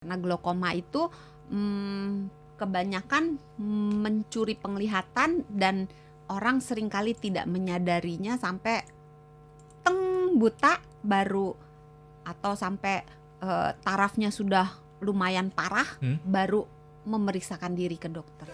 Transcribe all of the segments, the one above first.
Karena glaukoma itu kebanyakan mencuri penglihatan dan orang seringkali tidak menyadarinya sampai buta baru, atau sampai tarafnya sudah lumayan parah baru memeriksakan diri ke dokter.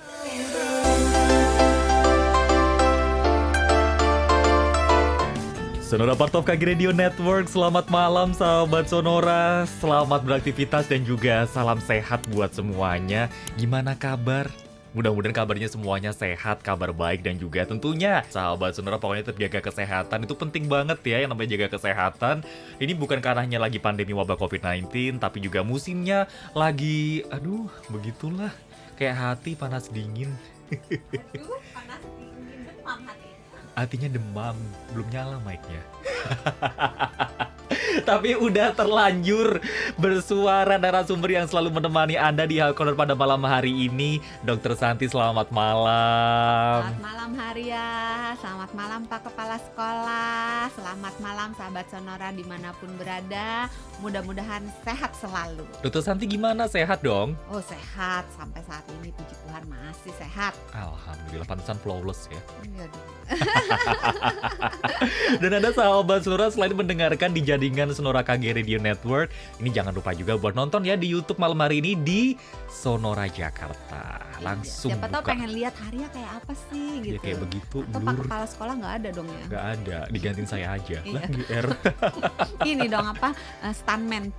Sonora part of KG Radio Network, selamat malam sahabat Sonora, selamat beraktivitas dan juga salam sehat buat semuanya. Gimana kabar? Mudah-mudahan kabarnya semuanya sehat, kabar baik dan juga tentunya sahabat Sonora pokoknya tetap jaga kesehatan. Itu penting banget ya yang namanya jaga kesehatan. Ini bukan karena hanya lagi pandemi wabah COVID-19, tapi juga musimnya lagi, begitulah. Kayak hati panas dingin. Panas dingin, demam hatinya. Hatinya demam, belum nyala mic-nya. Tapi udah terlanjur bersuara narasumber yang selalu menemani Anda di Hal Corner pada malam hari ini. Dr. Santi, selamat malam. Selamat malam Haria, selamat malam Pak Kepala Sekolah, selamat malam sahabat Sonora dimanapun berada. Mudah-mudahan sehat selalu. Dr. Santi gimana? Sehat dong? Oh sehat, sampai saat ini puji Tuhan masih sehat. Alhamdulillah, pantesan flawless ya. Iya dong. Dan ada sahabat Sonora selain mendengarkan di jaringan Sonora KG Radio Network, ini jangan lupa juga buat nonton ya di YouTube malam hari ini di Sonora Jakarta. Langsung siapa tahu buka. pengen lihat Haria kayak apa sih gitu. Ya kayak begitu. Atau Pak Kepala Sekolah nggak ada dong ya? Nggak ada, digantiin saya aja. Iya. Lah GR. Ini dong apa, stuntman,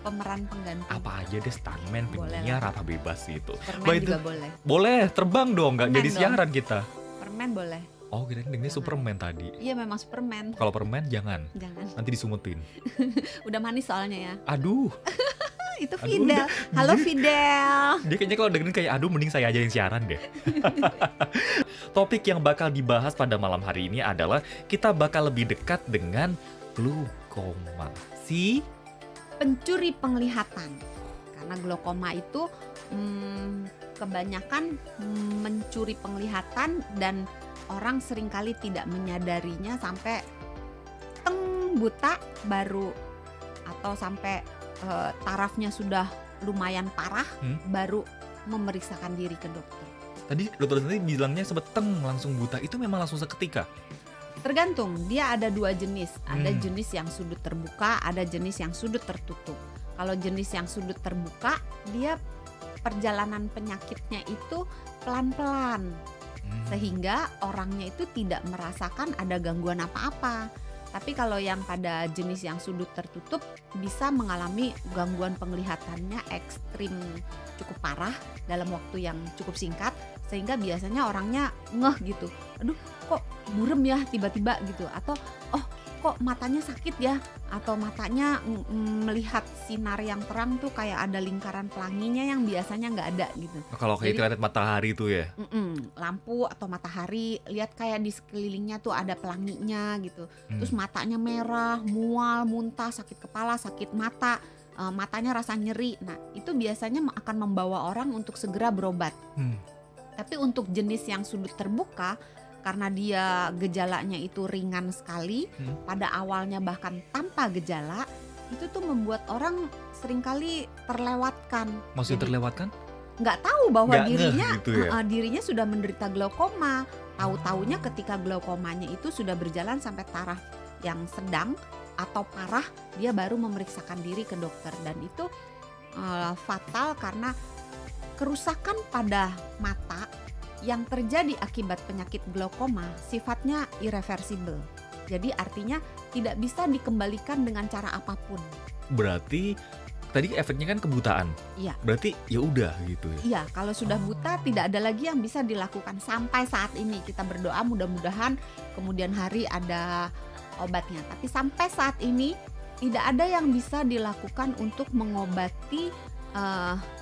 pemeran pengganti. Apa aja deh, stuntman, Boleh penyiar, lah. apa bebas gitu. Permen juga boleh. Boleh, terbang dong, nggak Permen jadi dong. siaran kita. Permen boleh. Oh, kirain dengernya Jangan. Superman tadi. Iya memang Superman. Kalau permen jangan, Jangan. nanti disumutin. Udah manis soalnya ya. Aduh, Itu Aduh, Fidel. udah. Halo Fidel. dia kayaknya kalau dengerin kayak aduh mending saya aja yang siaran deh. Topik yang bakal dibahas pada malam hari ini adalah kita bakal lebih dekat dengan glaukoma. Si Pencuri penglihatan. Karena glaukoma itu kebanyakan mencuri penglihatan dan orang seringkali tidak menyadarinya sampai buta baru, atau sampai tarafnya sudah lumayan parah baru memeriksakan diri ke dokter. tadi dokter Santi bilangnya sempet langsung buta, itu memang langsung seketika? Tergantung, dia ada dua jenis. Ada jenis yang sudut terbuka, ada jenis yang sudut tertutup. Kalau jenis yang sudut terbuka, dia perjalanan penyakitnya itu pelan-pelan. Sehingga orangnya itu tidak merasakan ada gangguan apa-apa. Tapi kalau yang pada jenis yang sudut tertutup bisa mengalami gangguan penglihatannya ekstrim, cukup parah dalam waktu yang cukup singkat, sehingga biasanya orangnya ngeh gitu. Aduh, kok burem ya tiba-tiba gitu, atau oh kok matanya sakit ya, atau matanya melihat sinar yang terang tuh kayak ada lingkaran pelanginya yang biasanya nggak ada gitu. Kalau kayak Jadi- kita lihat matahari tuh ya. Lampu atau matahari, lihat kayak di sekelilingnya tuh ada pelanginya gitu. Terus matanya merah, mual, muntah, sakit kepala, sakit mata, matanya rasa nyeri. Nah itu biasanya akan membawa orang untuk segera berobat. Tapi untuk jenis yang sudut terbuka, karena dia gejalanya itu ringan sekali, pada awalnya bahkan tanpa gejala, itu tuh membuat orang seringkali terlewatkan. Maksudnya Jadi, terlewatkan? nggak tahu bahwa Nggak ngeh dirinya gitu ya? dirinya sudah menderita glaukoma. Tahu-taunya ketika glaukomanya itu sudah berjalan sampai taraf yang sedang atau parah, dia baru memeriksakan diri ke dokter, dan itu fatal karena kerusakan pada mata yang terjadi akibat penyakit glaukoma sifatnya irreversible. Jadi artinya tidak bisa dikembalikan dengan cara apapun. Berarti tadi efeknya kan kebutaan. Iya. Berarti ya udah gitu ya. Iya, kalau sudah buta tidak ada lagi yang bisa dilakukan sampai saat ini. Kita berdoa mudah-mudahan kemudian hari ada obatnya. Tapi sampai saat ini tidak ada yang bisa dilakukan untuk mengobati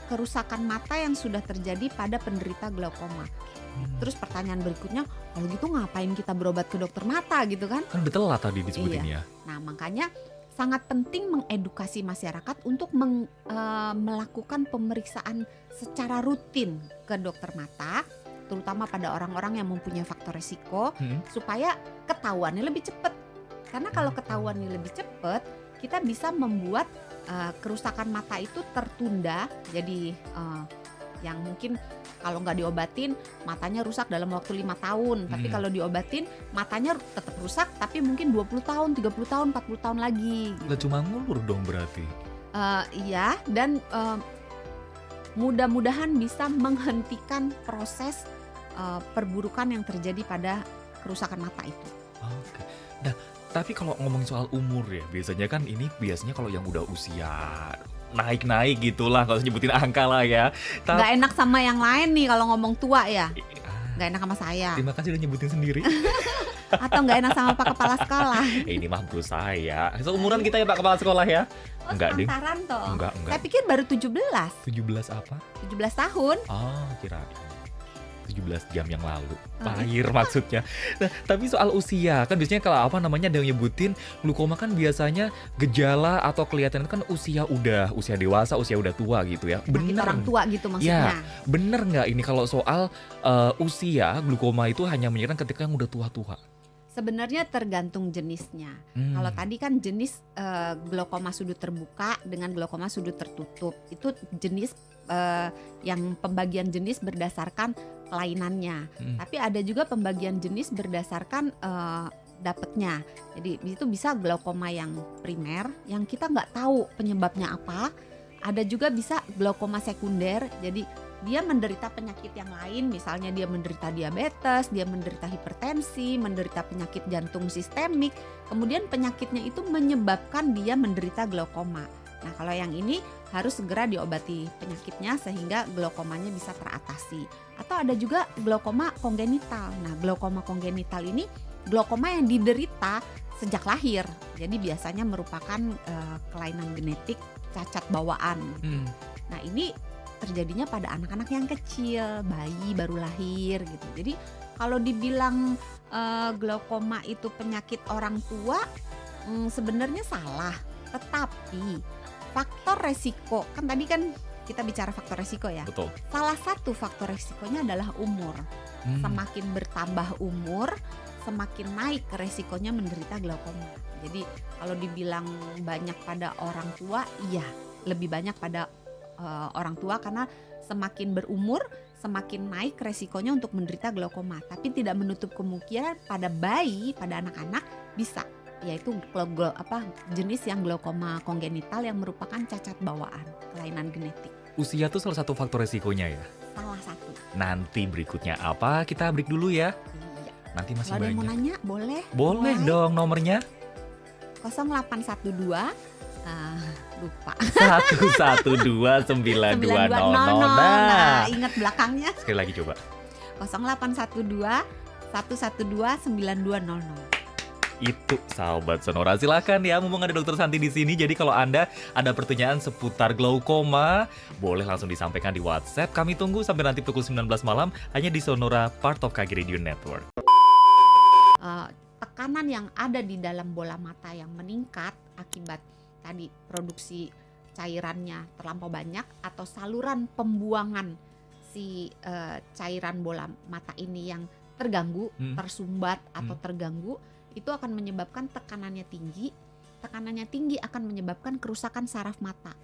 kerusakan mata yang sudah terjadi pada penderita glaukoma. Terus pertanyaan berikutnya, kalau gitu ngapain kita berobat ke dokter mata gitu kan? Kan udah telat tadi disebutin ya. Nah makanya sangat penting mengedukasi masyarakat untuk melakukan pemeriksaan secara rutin ke dokter mata, terutama pada orang-orang yang mempunyai faktor resiko, supaya ketahuannya lebih cepat. Karena kalau ketahuannya lebih cepat, kita bisa membuat kerusakan mata itu tertunda. Jadi yang mungkin kalau nggak diobatin matanya rusak dalam waktu 5 tahun, tapi kalau diobatin matanya tetap rusak tapi mungkin 20 tahun, 30 tahun, 40 tahun lagi gitu. Lah cuma ngulur dong berarti. Iya, dan mudah-mudahan bisa menghentikan proses perburukan yang terjadi pada kerusakan mata itu. Oke. Nah, tapi kalau ngomongin soal umur ya, biasanya kan ini biasanya kalau yang udah usia naik-naik gitulah, kalau nyebutin angka lah ya. Nggak enak sama yang lain nih kalau ngomong tua ya. Ah, Nggak enak sama saya. terima kasih udah nyebutin sendiri. Atau nggak enak sama Pak Kepala Sekolah. Ini mah bro saya. Seumuran kita ya Pak Kepala Sekolah ya? Oh, Enggak deh. sepantaran toh. Enggak. Saya pikir baru 17. 17 apa? 17 tahun. Oh, kira 17 jam yang lalu. Lahir maksudnya. Nah, tapi soal usia, kan biasanya kalau apa namanya ada yang nyebutin glukoma kan biasanya gejala atau kelihatan itu kan usia dewasa, usia udah tua gitu ya. Penyakit orang tua gitu maksudnya. Ya, bener nggak ini kalau soal usia glukoma itu hanya menyerang ketika yang udah tua-tua? Sebenarnya tergantung jenisnya. Kalau tadi kan jenis glaukoma sudut terbuka dengan glaukoma sudut tertutup. Itu jenis yang pembagian jenis berdasarkan kelainannya. Tapi ada juga pembagian jenis berdasarkan dapetnya. Jadi itu bisa glaukoma yang primer yang kita nggak tahu penyebabnya apa. Ada juga bisa glaukoma sekunder. Jadi dia menderita penyakit yang lain, misalnya dia menderita diabetes, dia menderita hipertensi, menderita penyakit jantung sistemik, kemudian penyakitnya itu menyebabkan dia menderita glaukoma. Nah, kalau yang ini harus segera diobati penyakitnya sehingga glaukomanya bisa teratasi. Atau ada juga glaukoma kongenital. Nah, glaukoma kongenital ini glaukoma yang diderita sejak lahir. Jadi biasanya merupakan kelainan genetik cacat bawaan. Nah, ini terjadinya pada anak-anak yang kecil, bayi baru lahir gitu. Jadi kalau dibilang glaukoma itu penyakit orang tua, sebenarnya salah. Tetapi faktor resiko, kan tadi kan kita bicara faktor resiko ya. Betul. Salah satu faktor resikonya adalah umur. Semakin bertambah umur, semakin naik resikonya menderita glaukoma. Jadi kalau dibilang banyak pada orang tua, iya lebih banyak pada orang tua karena semakin berumur semakin naik resikonya untuk menderita glaukoma. Tapi tidak menutup kemungkinan pada bayi, pada anak-anak bisa, yaitu jenis yang glaukoma kongenital yang merupakan cacat bawaan, kelainan genetik. Usia tuh salah satu faktor resikonya ya? Salah satu. Nanti berikutnya apa? Kita break dulu ya. Iya. Nanti masih Kalau ada yang mau banyak. nanya, boleh. Boleh dong nomornya. 0812 lupa. 1129200. Nah, ingat belakangnya. Sekali lagi coba. 0812 112 9200. Itu sahabat Sonora, silakan ya, mumpung ada Dokter Santi di sini. Jadi kalau Anda ada pertanyaan seputar glaukoma, boleh langsung disampaikan di WhatsApp. Kami tunggu sampai nanti pukul 19 malam hanya di Sonora, part of KG Radio Network. Tekanan yang ada di dalam bola mata yang meningkat akibat tadi produksi cairannya terlampau banyak atau saluran pembuangan si cairan bola mata ini yang terganggu, tersumbat atau terganggu, itu akan menyebabkan tekanannya tinggi. Tekanannya tinggi akan menyebabkan kerusakan saraf mata.